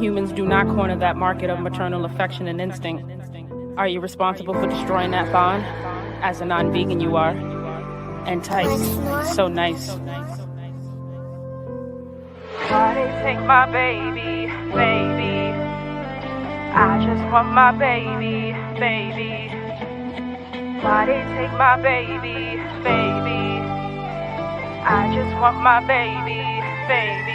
Humans do not corner that market of maternal affection and instinct. Are you responsible for destroying that bond? As a non-vegan you are. Entice. So nice. Why they take my baby, baby? I just want my baby, baby. Why they take my baby, baby? I just want my baby, baby.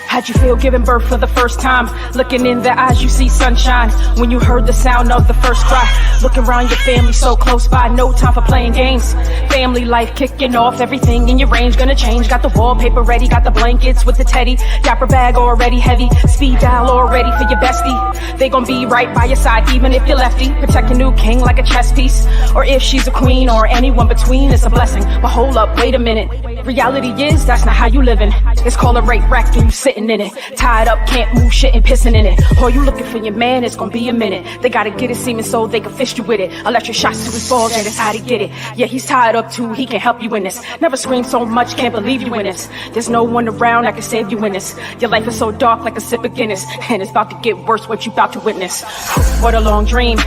How'd you feel giving birth for the first time? Looking in their eyes, you see sunshine. When you heard the sound of the first cry, looking around your family so close by, no time for playing games. Family life kicking off, everything in your range gonna change. Got the wallpaper ready, got the blankets with the teddy. Diaper bag already heavy, speed dial all ready for your bestie. They gon' be right by your side, even if you're lefty. Protect your new king like a chess piece. Or if she's a queen or anyone between, it's a blessing. But hold up, wait a minute. Reality is, that's not how you living. It's called a rape rack and you sitting in it. Tied up, can't move, shit and pissing in it. Or you looking for your man, it's gonna be a minute. They gotta get it seeming so they can fist you with it. Electric shots to his balls, and that's how to get it. Yeah, he's tied up too, he can help you in this. Never scream so much, can't believe you in this. There's no one around that can save you in this. Your life is so dark like a sip of Guinness, and it's about to get worse what you about to witness. What a long dream.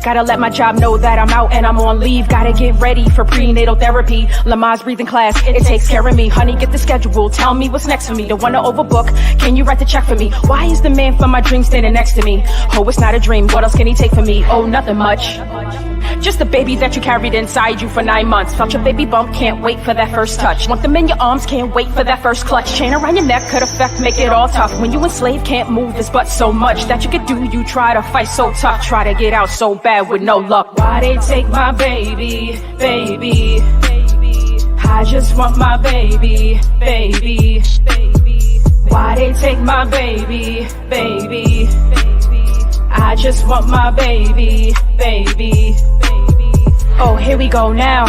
Gotta let my job know that I'm out and I'm on leave. Gotta get ready for prenatal therapy. Lamaze breathing class, it takes care of me. Honey, get the schedule, tell me what's next for me. Don't wanna overbook, can you write the check for me? Why is the man from my dream standing next to me? Oh, it's not a dream, what else can he take from me? Oh, nothing much. Just the baby that you carried inside you for 9 months. Felt your baby bump, can't wait for that first touch. Want them in your arms, can't wait for that first clutch. Chain around your neck could affect, make it all tough. When you enslaved, can't move this butt so much that you could do, you try to fight so tough. Try to get out so bad with no luck. Why they take my baby, baby? I just want my baby, baby. Why they take my baby, baby? I just want my baby, baby. Oh, here we go now.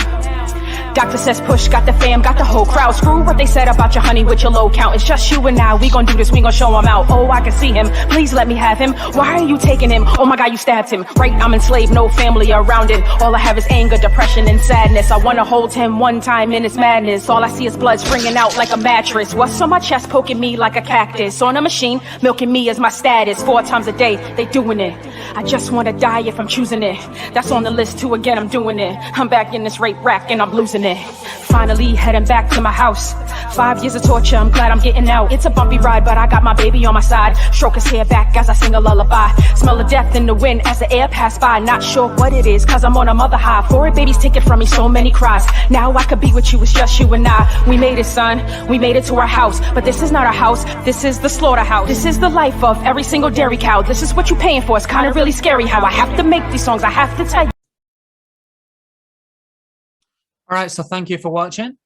Doctor says push, got the fam, got the whole crowd. Screw what they said about your honey with your low count. It's just you and I, we gon' do this, we gon' show him out. Oh, I can see him, please let me have him. Why are you taking him? Oh my God, you stabbed him. Right, I'm enslaved, no family around it. All I have is anger, depression, and sadness. I wanna hold him one time in his madness. All I see is blood springing out like a mattress. What's on my chest poking me like a cactus? On a machine, milking me as my status. 4 times a day, they doing it. I just wanna die if I'm choosing it. That's on the list too, again, I'm doing it. I'm back in this rape rack and I'm losing it. Finally heading back to my house. 5 years of torture, I'm glad I'm getting out. It's a bumpy ride, but I got my baby on my side. Stroke his hair back as I sing a lullaby. Smell of death in the wind as the air passed by. Not sure what it is, cause I'm on a mother high. 4 babies taken from me, so many cries. Now I could be with you, it's just you and I. We made it, son, we made it to our house. But this is not our house, this is the slaughterhouse. This is the life of every single dairy cow. This is what you paying for, it's kinda really scary how I have to make these songs, I have to tell you. All right, so thank you for watching.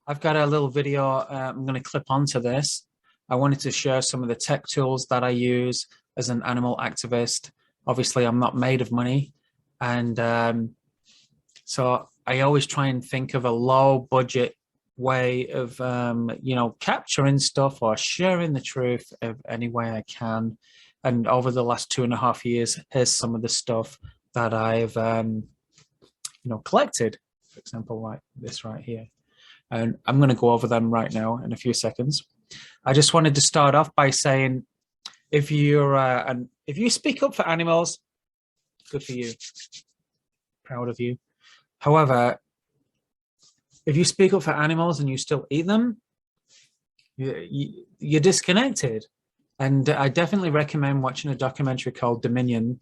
I've got a little video I'm going to clip onto this. I wanted to share some of the tech tools that I use as an animal activist. Obviously, I'm not made of money. And so I always try and think of a low budget way of, you know, capturing stuff or sharing the truth of any way I can. And over the last 2.5 years, here's some of the stuff that I've, you know, collected. For example, like this right here. And I'm going to go over them right now in a few seconds. I just wanted to start off by saying, if you speak up for animals, good for you. Proud of you. However, if you speak up for animals and you still eat them, you're disconnected. And I definitely recommend watching a documentary called Dominion.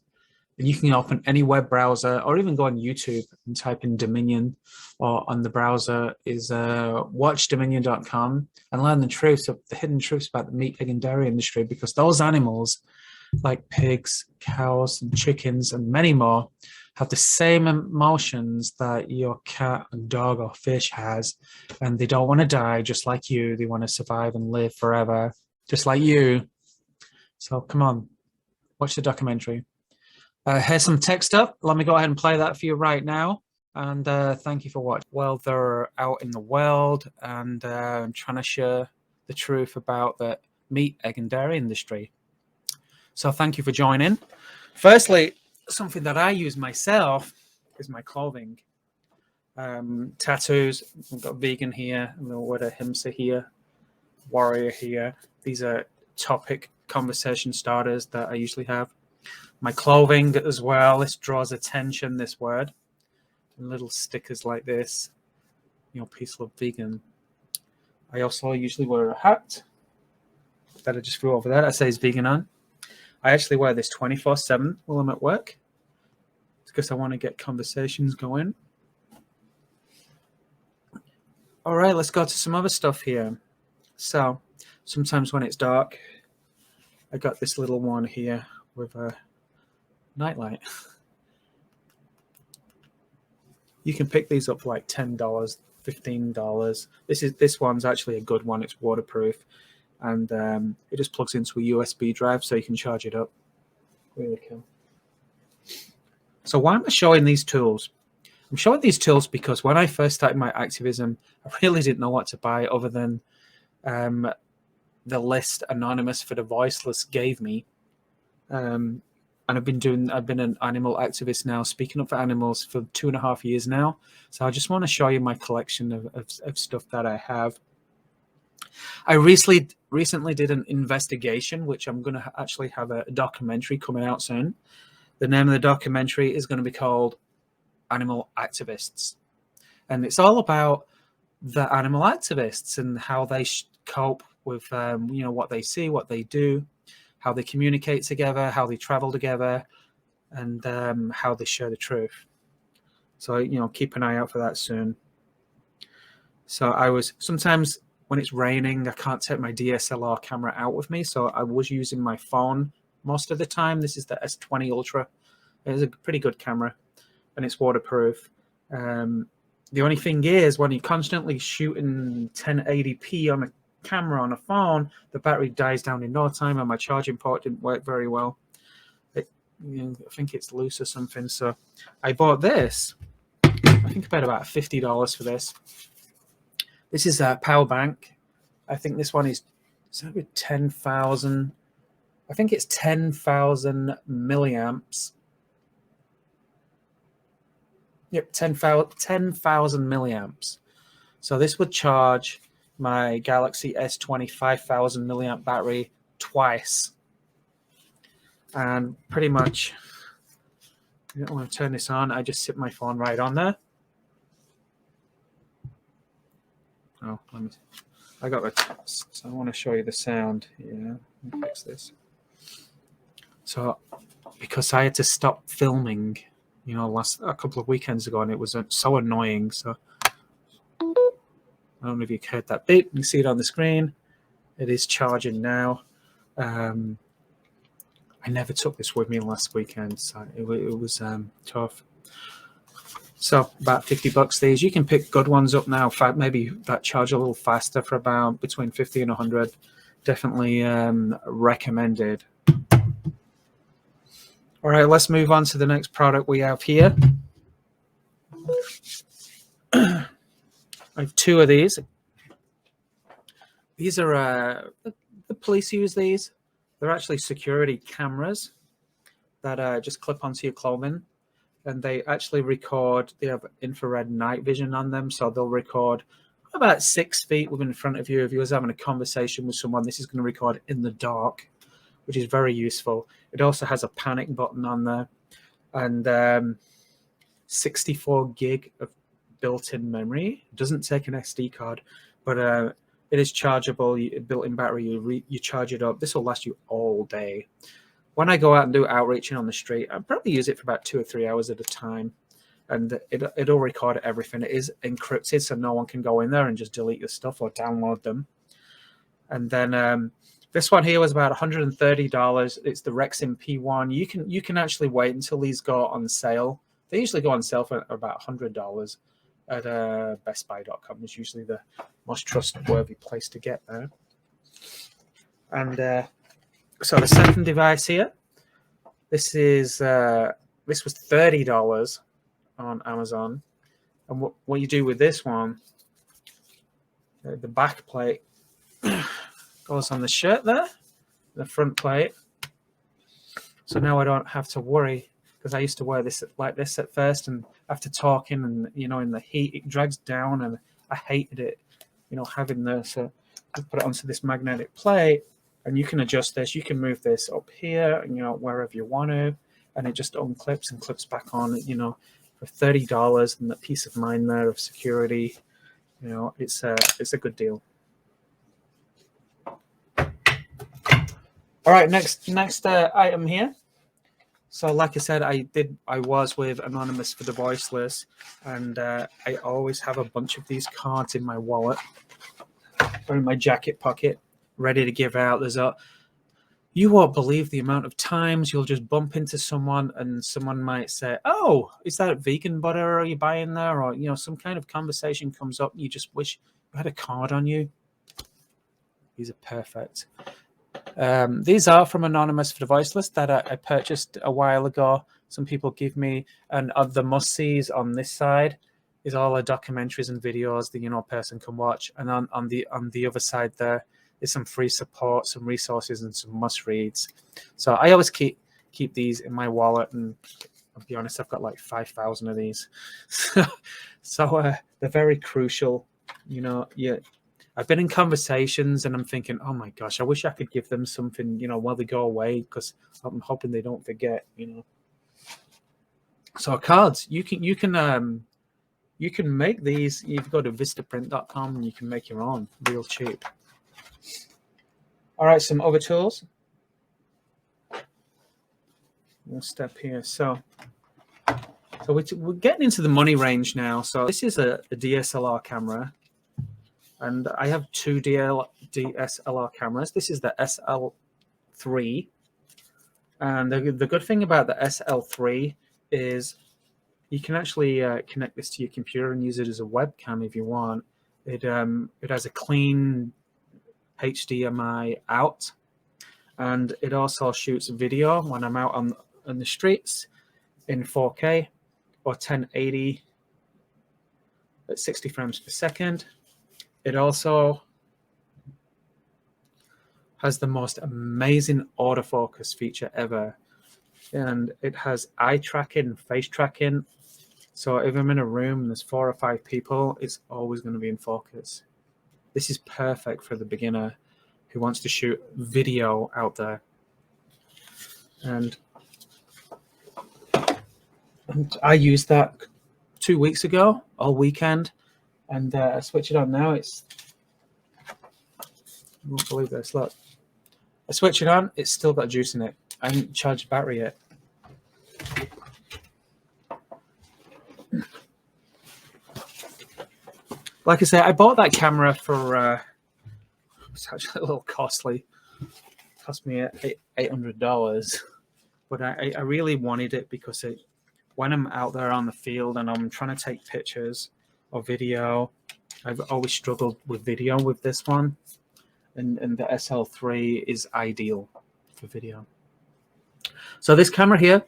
And you can open any web browser or even go on YouTube and type in Dominion, or on the browser is watchdominion.com, and learn the truths of the hidden truths about the meat, egg, and dairy industry, because those animals, like pigs, cows, and chickens, and many more, have the same emotions that your cat, and dog, or fish has, and they don't want to die just like you. They want to survive and live forever, just like you. So come on, watch the documentary. Here's some tech stuff. Let me go ahead and play that for you right now. And thank you for watching. Well, they're out in the world, and I'm trying to share the truth about the meat, egg, and dairy industry. So thank you for joining. Firstly, something that I use myself is my clothing. Tattoos. I've got vegan here. I'm going to wear a himsa here, warrior here. These are topic conversation starters that I usually have. My clothing as well. This draws attention, this word. And little stickers like this. You know, peace, love, vegan. I also usually wear a hat that I just threw over there that says vegan on. I actually wear this 24/7 while I'm at work. It's because I want to get conversations going. All right, let's go to some other stuff here. So sometimes when it's dark, I got this little one here with a nightlight. You can pick these up for like $10, $15. This one's actually a good one. It's waterproof, and it just plugs into a USB drive, so you can charge it up. Really cool. So why am I showing these tools? I'm showing these tools because when I first started my activism, I really didn't know what to buy other than the list Anonymous for the Voiceless gave me. And I've been an animal activist now, speaking up for animals for 2.5 years now. So I just want to show you my collection of stuff that I have. I recently did an investigation, which I'm going to actually have a documentary coming out soon. The name of the documentary is going to be called Animal Activists. And it's all about the animal activists and how they cope with, you know, what they see, what they do, how they communicate together, how they travel together, and how they share the truth. So, you know, keep an eye out for that soon. So sometimes when it's raining, I can't take my DSLR camera out with me. So I was using my phone most of the time. This is the S20 Ultra. It's a pretty good camera and it's waterproof. The only thing is when you're constantly shooting 1080p on a camera on a phone, the battery dies down in no time, and my charging port didn't work very well. I think it's loose or something. So I bought this. I think I paid about $50 for this. This is a power bank. I think this one is 10,000. I think it's 10,000 milliamps. Yep, 10,000 milliamps. So this would charge my Galaxy S20 5,000 milliamp battery twice. And pretty much, I don't want to turn this on. I just sit my phone right on there. Oh, I got the test, so I want to show you the sound. Yeah, let me fix this. So, because I had to stop filming, you know, a couple of weekends ago, and it was so annoying. So, I don't know if you heard that beep. You can see it on the screen. It is charging now. I never took this with me last weekend, so it was tough. So about $50 these. You can pick good ones up now. In fact, maybe that charge a little faster for about between 50 and 100. Definitely recommended. All right, let's move on to the next product we have here. I have two of these. These are the police use these. They're actually security cameras that just clip onto your clothing. And they actually record, they have infrared night vision on them. So they'll record about 6 feet within front of you. If you was having a conversation with someone, this is going to record in the dark, which is very useful. It also has a panic button on there and 64 gig of built-in memory. It doesn't take an SD card, but it is chargeable, built-in battery. You charge it up. This will last you all day. When I go out and do outreaching on the street, I probably use it for about 2 or 3 hours at a time. And it'll record everything. It is encrypted, so no one can go in there and just delete your stuff or download them. And then this one here was about $130. It's the Rexin P1. You can actually wait until these go on sale. They usually go on sale for about $100 at bestbuy.com. It's usually the most trustworthy place to get there. And so the second device here, this was $30 on Amazon. And what you do with this one, the back plate goes on the shirt there, the front plate. So now I don't have to worry, because I used to wear this like this at first, and after talking and, you know, in the heat, it drags down, and I hated it, you know, having this. So I put it onto this magnetic plate. And you can adjust this. You can move this up here, you know, wherever you want to, and it just unclips and clips back on, you know, for $30 and the peace of mind there of security. You know, it's a good deal. All right, next item here. So like I said, I was with Anonymous for the Voiceless, and I always have a bunch of these cards in my wallet or in my jacket pocket, ready to give out. You won't believe the amount of times you'll just bump into someone and someone might say, "Oh, is that vegan butter are you buying there?" Or, you know, some kind of conversation comes up and you just wish you had a card on you. These are perfect. These are from Anonymous for the Voiceless that I purchased a while ago. Some people give me, and of the must-sees on this side is all the documentaries and videos that, you know, a person can watch, and on the other side there is some free support, some resources, and some must-reads. So I always keep these in my wallet, and I'll be honest, I've got like 5,000 of these. So they're very crucial. You know, I've been in conversations and I'm thinking, oh my gosh, I wish I could give them something, you know, while they go away, because I'm hoping they don't forget, you know. So cards, you can make these. You can go to vistaprint.com and you can make your own real cheap. All right, some other tools. We'll step here. So we're getting into the money range now. So this is a DSLR camera. And I have two DSLR cameras. This is the SL3. And the good thing about the SL3 is you can actually connect this to your computer and use it as a webcam if you want. It has a clean HDMI out, and it also shoots video when I'm out on the streets in 4K or 1080 at 60 frames per second. It also has the most amazing autofocus feature ever. And it has eye tracking and face tracking. So if I'm in a room and there's 4 or 5 people, it's always going to be in focus. This is perfect for the beginner who wants to shoot video out there. And I used that 2 weeks ago, all weekend. And I switch it on now. I won't believe this. Look, I switch it on. It's still got juice in it. I haven't charged the battery yet. Like I say, I bought that camera for it's actually a little costly. It cost me $800, but I really wanted it because when I'm out there on the field and I'm trying to take pictures or video, I've always struggled with video with this one, and the SL3 is ideal for video. So this camera here,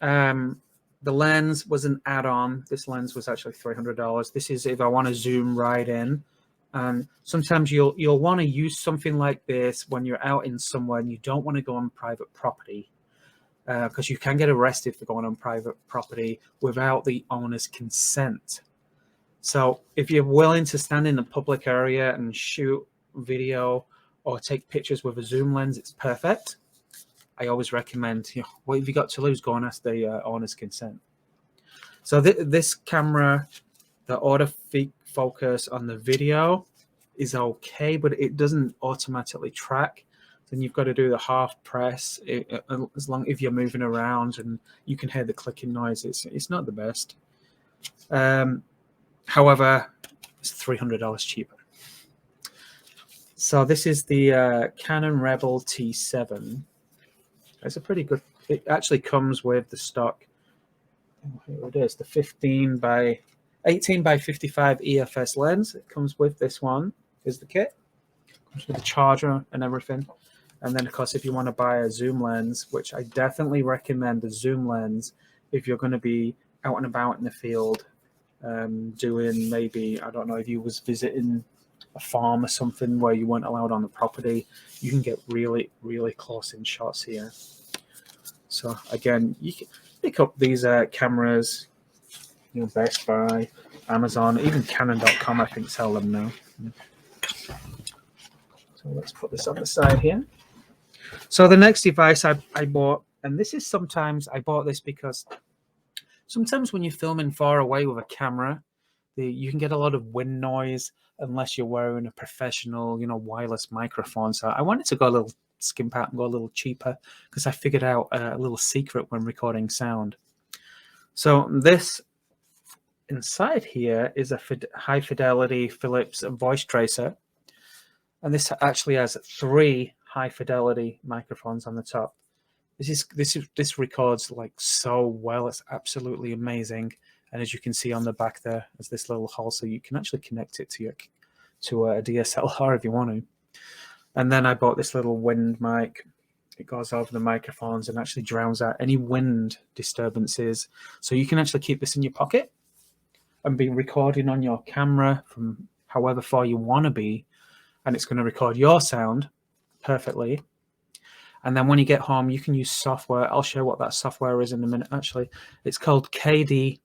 the lens was an add-on. This lens was actually $300. This is if I want to zoom right in, and sometimes you'll want to use something like this when you're out in somewhere and you don't want to go on private property, because you can get arrested for going on private property without the owner's consent. So if you're willing to stand in a public area and shoot video or take pictures with a zoom lens, it's perfect. I always recommend, you know, what have you got to lose? Go and ask the owner's consent. So this camera, the autofocus on the video is okay, but it doesn't automatically track. Then you've got to do the half press as long if you're moving around and you can hear the clicking noise. It's not the best. However, it's $300 cheaper. So this is the Canon Rebel T7. It's a pretty good. It actually comes with the stock. Oh, here it is, the 18 by 55 EFS lens. It comes with this one. Here's the kit. Comes with the charger and everything. And then, of course, if you want to buy a zoom lens, which I definitely recommend the zoom lens if you're going to be out and about in the field, doing maybe, I don't know, if you was visiting a farm or something where you weren't allowed on the property, you can get really, really close in shots here. So again, you can pick up these cameras, you know, Best Buy, Amazon, even Canon.com, I think, sell them now. So let's put this on the side here. So the next device I bought, and this is sometimes I bought this because sometimes when you're filming far away with a camera, you can get a lot of wind noise unless you're wearing a professional, wireless microphone. So I wanted to go a little skimp out and go a little cheaper because I figured out a little secret when recording sound. So this inside here is a high fidelity Phillips voice tracer. And this actually has 3 high fidelity microphones on the top. This records like so well. It's absolutely amazing. And as you can see on the back there, there's this little hole, so you can actually connect it to a DSLR if you want to. And then I bought this little wind mic. It goes over the microphones and actually drowns out any wind disturbances. So you can actually keep this in your pocket and be recording on your camera from however far you want to be, and it's going to record your sound perfectly. And then when you get home, you can use software. I'll show what that software is in a minute. Actually, it's called Caden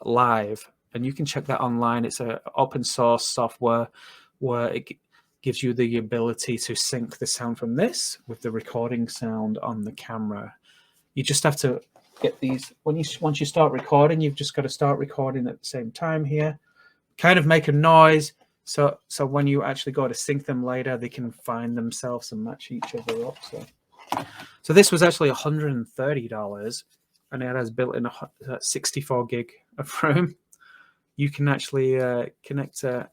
Live, and you can check that online. It's an open source software where it gives you the ability to sync the sound from this with the recording sound on the camera. You just have to get these once you start recording. You've just got to start recording at the same time here, kind of make a noise. So when you actually go to sync them later, they can find themselves and match each other up. So this was actually $130, and it has built in a 64 gig of room. You can actually connect a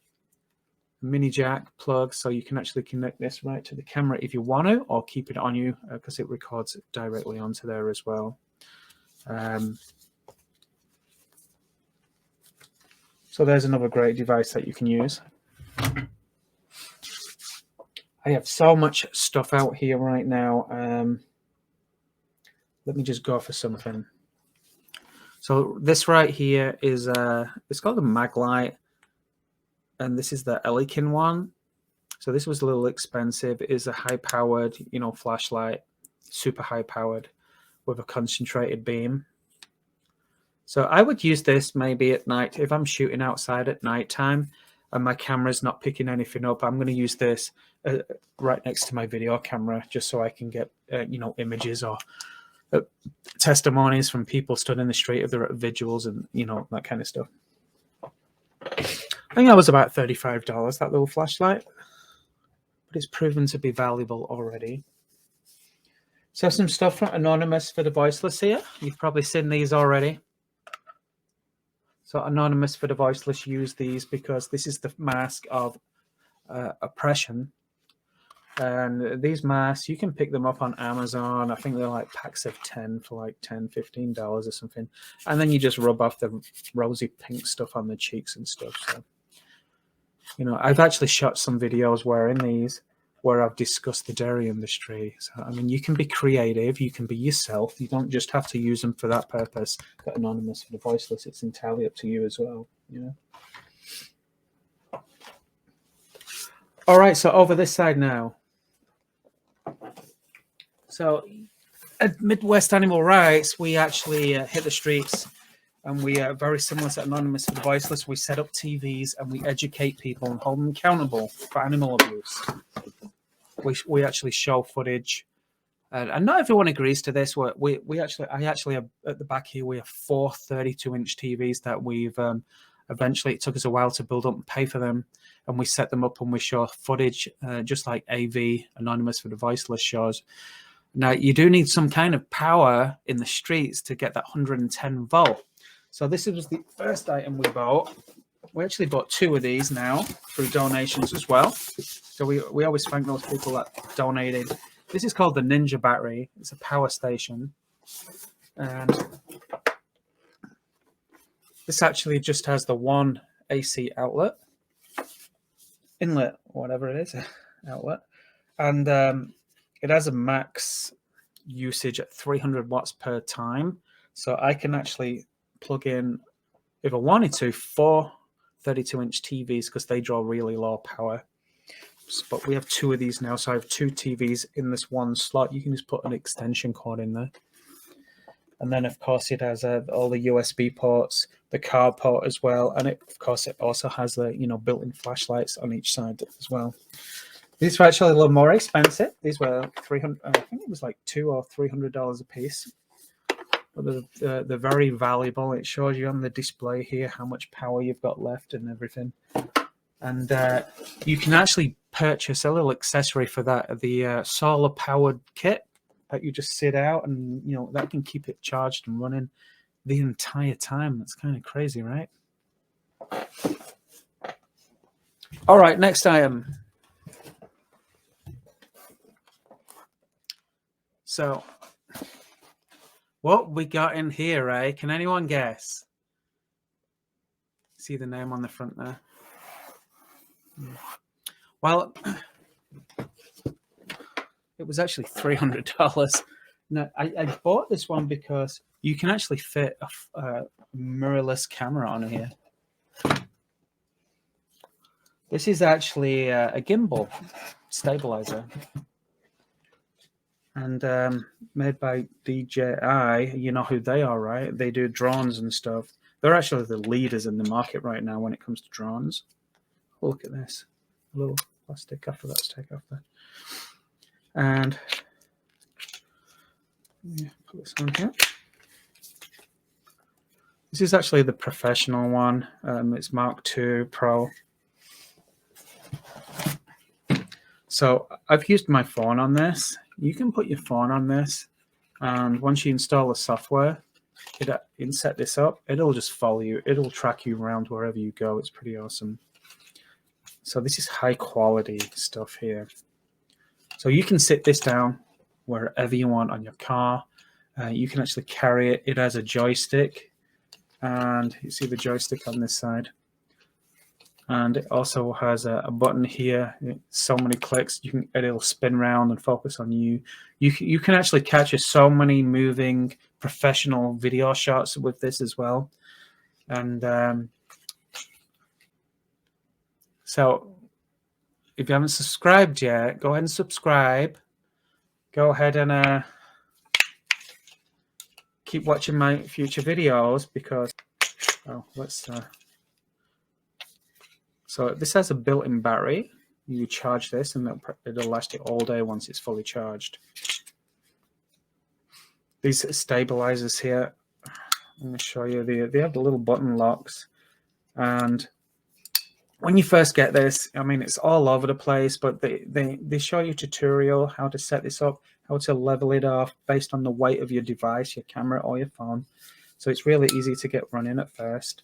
mini jack plug, so you can actually connect this right to the camera if you want to, or keep it on you because it records directly onto there as well. So there's another great device that you can use. I have so much stuff out here right now. Let me just go for something. So this right here is it's called a Maglite, and this is the Elikin one. So this was a little expensive. It is a high-powered, flashlight, super high-powered with a concentrated beam. So I would use this maybe at night if I'm shooting outside at nighttime and my camera's not picking anything up. I'm going to use this right next to my video camera just so I can get images or testimonies from people stood in the street if they're at vigils and that kind of stuff. I think that was about $35, that little flashlight, but it's proven to be valuable already. So some stuff from Anonymous for the Voiceless here. You've probably seen these already. So Anonymous for the Voiceless use these because this is the mask of oppression. And these masks, you can pick them up on Amazon. I think they're like packs of 10 for like $10, $15 or something. And then you just rub off the rosy pink stuff on the cheeks and stuff. So, I've actually shot some videos wearing these where I've discussed the dairy industry. So, I mean, you can be creative, you can be yourself. You don't just have to use them for that purpose. But Anonymous for the Voiceless, it's entirely up to you as well, All right, so over this side now. So at Midwest Animal Rights, we actually hit the streets, and we are very similar to Anonymous for the Voiceless. We set up TVs and we educate people and hold them accountable for animal abuse. We actually show footage, and not everyone agrees to this. I actually have, at the back here, we have 4 32-inch TVs that we've eventually, it took us a while to build up and pay for them, and we set them up and we show footage just like AV, Anonymous for the Voiceless, shows. Now, you do need some kind of power in the streets to get that 110 volt. So this was the first item we bought. We actually bought 2 of these now through donations as well. So we always thank those people that donated. This is called the Ninja battery. It's a power station. And this actually just has the one AC outlet, inlet, whatever it is, outlet. And it has a max usage at 300 watts per time. So I can actually plug in, if I wanted to, 4 32-inch TVs because they draw really low power. But we have 2 of these now, so I have 2 TVs in this one slot. You can just put an extension cord in there. And then, of course, it has all the USB ports, the car port as well. And, of course, it also has the, built-in flashlights on each side as well. These were actually a little more expensive. These were 300. I think it was like $200 or $300 a piece. But they're very valuable. It shows you on the display here how much power you've got left and everything. And you can actually purchase a little accessory for that, the solar powered kit that you just sit out, and you know that can keep it charged and running the entire time. That's kind of crazy, right? All right, next item. So what we got in here, eh? Can anyone guess? See the name on the front there? Well, it was actually $300. No, I bought this one because you can actually fit a mirrorless camera on here. This is actually a Gimbal Stabilizer. And made by DJI. You know who they are, right? They do drones and stuff. They're actually the leaders in the market right now when it comes to drones. Look at this. A little plastic after that's take off there. And yeah, put this on here. This is actually the professional one. It's Mark II Pro. So I've used my phone on this. You can put your phone on this, and once you install the software, and set this up, it'll just follow you. It'll track you around wherever you go. It's pretty awesome. So this is high quality stuff here. So you can sit this down wherever you want on your car. You can actually carry it. It has a joystick, and you see the joystick on this side. And it also has a button here. So many clicks. It'll spin around and focus on you. You can actually capture so many moving professional video shots with this as well. And so if you haven't subscribed yet, go ahead and subscribe. Go ahead and keep watching my future videos because so this has a built-in battery. You charge this and it'll last you all day once it's fully charged. These stabilizers here, I'm going to show you. They have the little button locks, and when you first get this, I mean, it's all over the place, but they show you a tutorial how to set this up, how to level it off based on the weight of your device, your camera or your phone. So it's really easy to get running at first.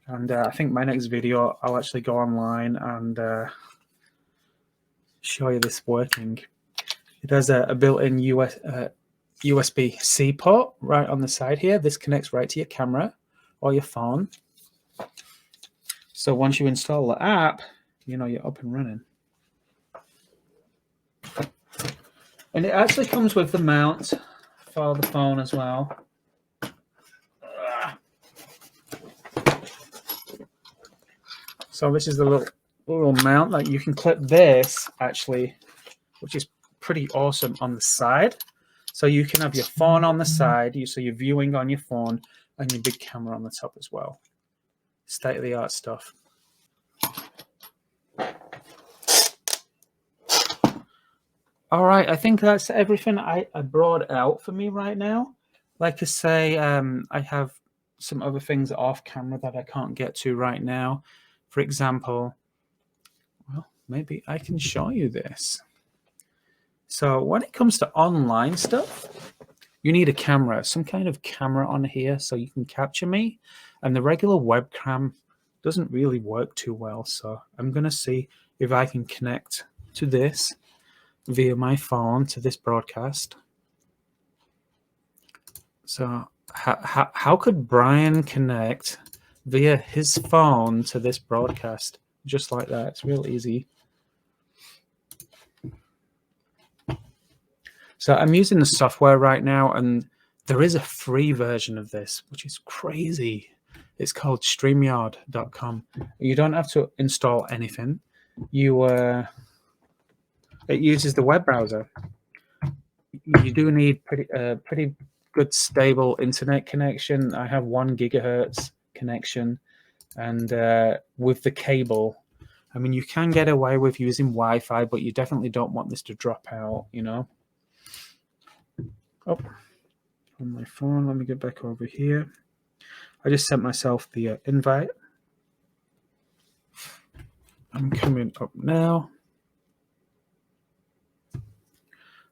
And I think my next video, I'll actually go online and show you this working. It has a built-in USB-C port right on the side here. This connects right to your camera or your phone. So once you install the app, you know you're up and running. And it actually comes with the mount for the phone as well. So this is the little mount that you can clip this actually, which is pretty awesome, on the side. So you can have your phone on the side, so you're viewing on your phone, and your big camera on the top as well. State-of-the-art stuff. All right, I think that's everything I brought out for me right now. Like I say, I have some other things off camera that I can't get to right now. For example, well, maybe I can show you this. So when it comes to online stuff, you need a camera, some kind of camera on here so you can capture me. And the regular webcam doesn't really work too well. So I'm going to see if I can connect to this via my phone to this broadcast. So how could Brian connect via his phone to this broadcast? Just like that. It's real easy. So I'm using the software right now, and there is a free version of this, which is crazy. It's called StreamYard.com. You don't have to install anything. It uses the web browser. You do need pretty good stable internet connection. I have 1 gigahertz connection, and with the cable, I mean, you can get away with using Wi-Fi, but you definitely don't want this to drop out, you know. Oh, on my phone, let me get back over here. I just sent myself the invite. I'm coming up now.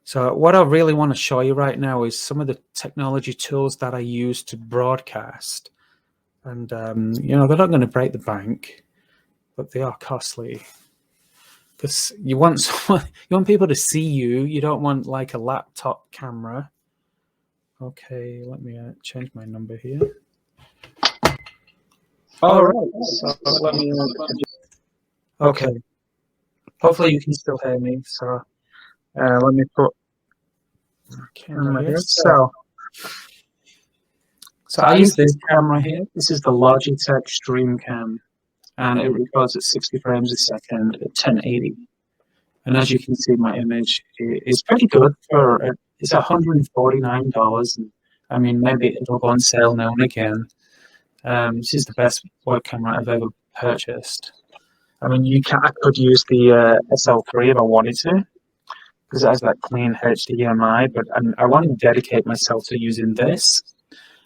So what I really want to show you right now is some of the technology tools that I use to broadcast. And, you know, they're not going to break the bank, but they are costly. Because you want people to see you. You don't want like a laptop camera. Okay, let me change my number here. All right. So let me. Okay. Hopefully you can still hear me. So let me put my camera here. So I use this camera here. This is the Logitech Stream Cam, and it records at 60 frames a second at 1080. And as you can see, my image is pretty good for it's $149. And, I mean, maybe it'll go on sale now and again. This is the best web camera I've ever purchased. I mean, I could use the SL3 if I wanted to, because it has that clean HDMI. But I want to dedicate myself to using this,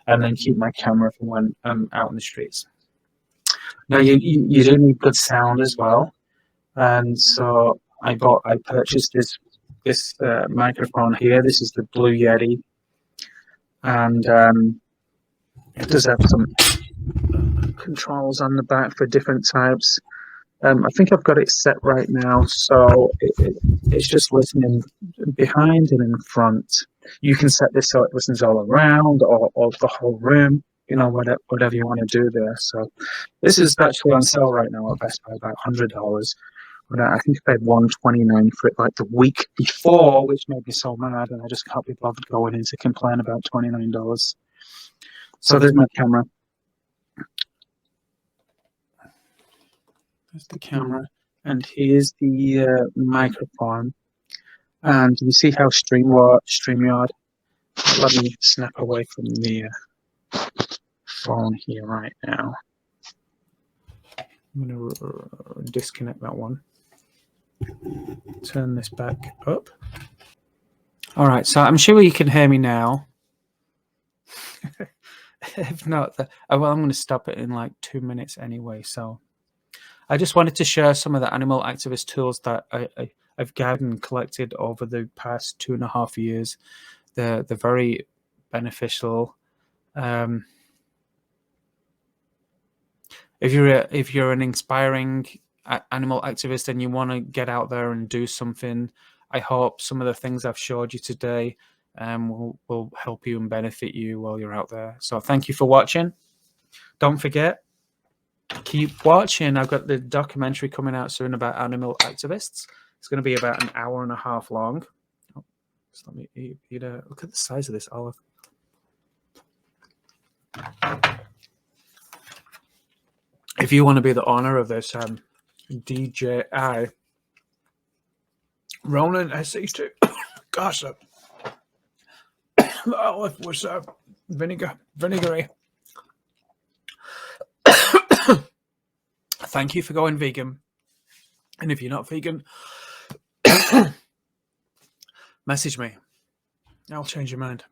and then keep my camera for when I'm out in the streets. Now, you do need good sound as well, and so I purchased this microphone here. This is the Blue Yeti, and it does have some controls on the back for different types. I think I've got it set right now, so it's just listening behind and in front. You can set this so it listens all around or the whole room, you know, whatever you want to do there. So this is actually on sale right now at Best Buy, about $100. But I think I paid $129 for it like the week before, which made me so mad, and I just can't be bothered going in to complain about $29. So there's my camera. There's the camera, and here's the microphone. And you see how StreamYard. Let me snap away from the phone here right now. I'm going to disconnect that one. Turn this back up. All right, so I'm sure you can hear me now. If not, well, I'm going to stop it in like 2 minutes anyway. So I just wanted to share some of the animal activist tools that I've gathered and collected over the past 2.5 years. They're very beneficial. If you're an inspiring animal activist and you want to get out there and do something, I hope some of the things I've showed you today will help you and benefit you while you're out there. So thank you for watching. Don't forget, keep watching. I've got the documentary coming out soon about animal activists. It's going to be about 1.5 hours long. Oh, just let me eat look at the size of this olive. If you want to be the owner of this DJI Ronin SE2, gosh, the olive was vinegary. Thank you for going vegan. And if you're not vegan, message me. I'll change your mind.